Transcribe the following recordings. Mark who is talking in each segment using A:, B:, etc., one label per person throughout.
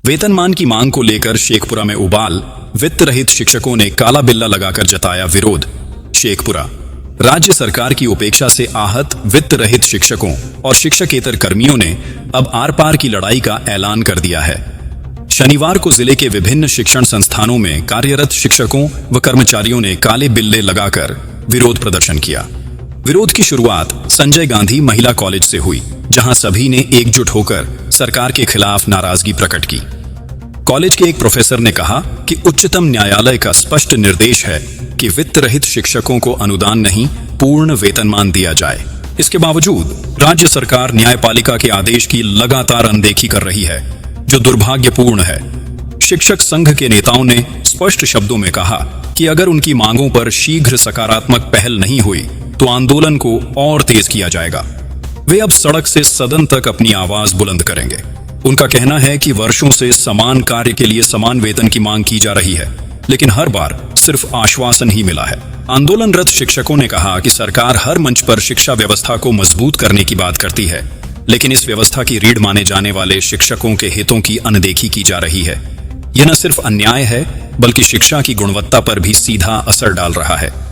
A: वेतनमान की मांग को लेकर शेखपुरा में उबाल, वित्त रहित शिक्षकों ने काला बिल्ला लगाकर जताया विरोध। शेखपुरा राज्य सरकार की उपेक्षा से आहत वित्त रहित शिक्षकों और शिक्षकेतर कर्मियों ने अब आर पार की लड़ाई का ऐलान कर दिया है। शनिवार को जिले के विभिन्न शिक्षण संस्थानों में कार्यरत शिक्षकों व कर्मचारियों ने काले बिल्ले लगाकर विरोध प्रदर्शन किया। विरोध की शुरुआत संजय गांधी महिला कॉलेज से हुई, जहां सभी ने एकजुट होकर सरकार के खिलाफ नाराजगी प्रकट की। कॉलेज के एक प्रोफेसर ने कहा कि उच्चतम न्यायालय का स्पष्ट निर्देश है कि वित्त रहित शिक्षकों को अनुदान नहीं, पूर्ण वेतनमान दिया जाए। इसके बावजूद राज्य सरकार न्यायपालिका के आदेश की लगातार अनदेखी कर रही है, जो दुर्भाग्यपूर्ण है। शिक्षक संघ के नेताओं ने स्पष्ट शब्दों में कहा कि अगर उनकी मांगों पर शीघ्र सकारात्मक पहल नहीं हुई तो आंदोलन को और तेज किया जाएगा। वे अब सड़क से सदन तक अपनी आवाज बुलंद करेंगे। उनका कहना है कि वर्षों से समान कार्य के लिए समान वेतन की मांग की जा रही है, लेकिन हर बार सिर्फ आश्वासन ही मिला है। आंदोलनरत शिक्षकों ने कहा कि सरकार हर मंच पर शिक्षा व्यवस्था को मजबूत करने की बात करती है, लेकिन इस व्यवस्था की रीढ़ माने जाने वाले शिक्षकों के हितों की अनदेखी की जा रही है। यह न सिर्फ अन्याय है, बल्कि शिक्षा की गुणवत्ता पर भी सीधा असर डाल रहा है।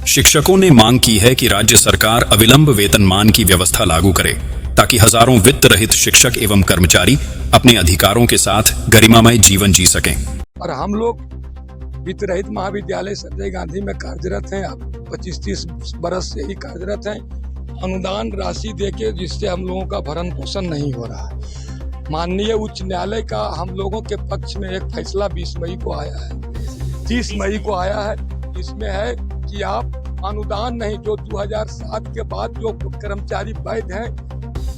A: शिक्षकों ने मांग की है कि राज्य सरकार अविलंब वेतनमान की व्यवस्था लागू करे, ताकि हजारों वित्त रहित शिक्षक एवं कर्मचारी अपने अधिकारों के साथ गरिमामय जीवन जी सकें।
B: और हम लोग वित्त रहित महाविद्यालय संजय गांधी में कार्यरत हैं। 25-30 बरस से ही कार्यरत हैं। अनुदान राशि देके जिससे हम लोगों का भरण पोषण नहीं हो रहा है। माननीय उच्च न्यायालय का हम लोगों के पक्ष में एक फैसला 20 मई को आया है, 30 मई को आया है। इसमें है कि आप अनुदान नहीं, जो 2007 के बाद जो कर्मचारी वैध हैं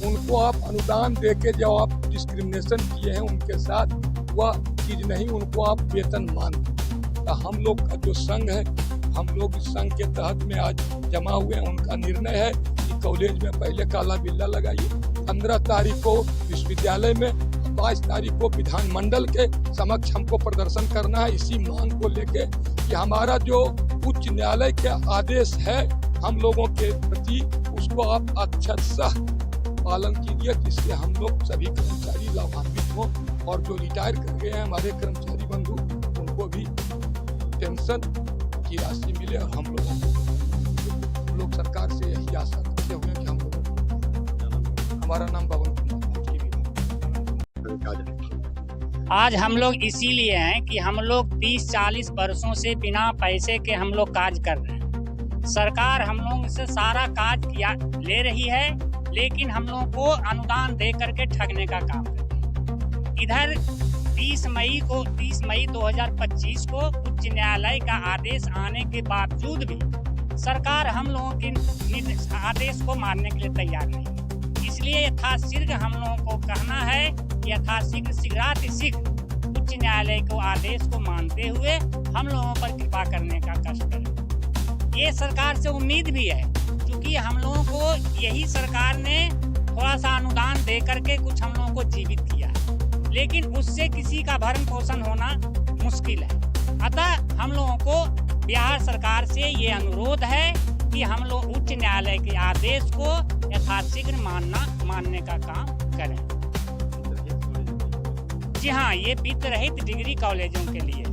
B: उनको आप अनुदान देके जो आप डिस्क्रिमिनेशन किए हैं उनके साथ, वह चीज नहीं, उनको आप वेतन मान। तो हम लोग का जो संघ है, हम लोग इस संघ के तहत में आज जमा हुए हैं। उनका निर्णय है कि कॉलेज में पहले काला बिल्ला लगाइए। 15 तारीख को विश्वविद्यालय में, 22 तारीख को विधानमंडल के समक्ष हमको प्रदर्शन करना है इसी मांग को लेके कि हमारा जो उच्च न्यायालय के आदेश है हम लोगों के प्रति, उसको आप अक्षरशः पालन कीजिए, जिससे हम लोग सभी कर्मचारी लाभान्वित हों और जो रिटायर कर गए हैं हमारे कर्मचारी बंधु, उनको भी पेंशन की राशि मिले। और हम लोग सरकार से यही आशा रखते हुए कि हम लोग, हमारा नाम पवन कुमार।
C: आज हम लोग इसीलिए हैं कि हम लोग 30-40 वर्षों से बिना पैसे के हम लोग काज कर रहे हैं। सरकार हम लोग से सारा काज किया ले रही है, लेकिन हम लोगों को अनुदान दे करके ठगने का काम करती है। इधर 30 मई 2025 को उच्च न्यायालय का आदेश आने के बावजूद भी सरकार हम लोगों के आदेश को मानने के लिए तैयार नहीं है। इसलिए यथाशीघ्र हम लोगों को कहना है कि यथाशीघ्र शीघ्रातिशीघ्र उच्च न्यायालय को आदेश को मानते हुए हम लोगों पर कृपा करने का कष्ट करें। ये सरकार से उम्मीद भी है, क्योंकि हम लोगों को यही सरकार ने थोड़ा सा अनुदान दे करके कुछ हम लोगों को जीवित किया है, लेकिन उससे किसी का भरण पोषण होना मुश्किल है। अतः हम लोगों को बिहार सरकार से ये अनुरोध है कि हम लोग उच्च न्यायालय के आदेश को यथाशीघ्र मानने का काम करें। जी हाँ, ये वित्त रहित डिग्री कॉलेजों के लिए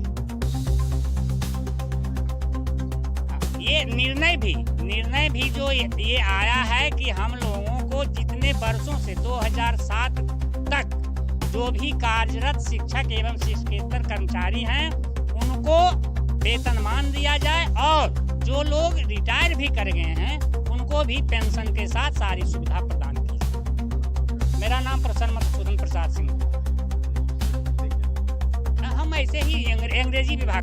C: ये निर्णय भी जो ये आया है कि हम लोगों को जितने वर्षों से 2007 तक जो भी कार्यरत शिक्षक एवं शिक्षकेतर कर्मचारी हैं उनको वेतनमान दिया जाए, और जो लोग रिटायर भी कर गए हैं उनको भी पेंशन के साथ सारी सुविधा प्रदान की जाए। मेरा नाम प्रसन्न मधुसूदन प्रसाद सिंह। हम ऐसे ही अंग्रेजी विभाग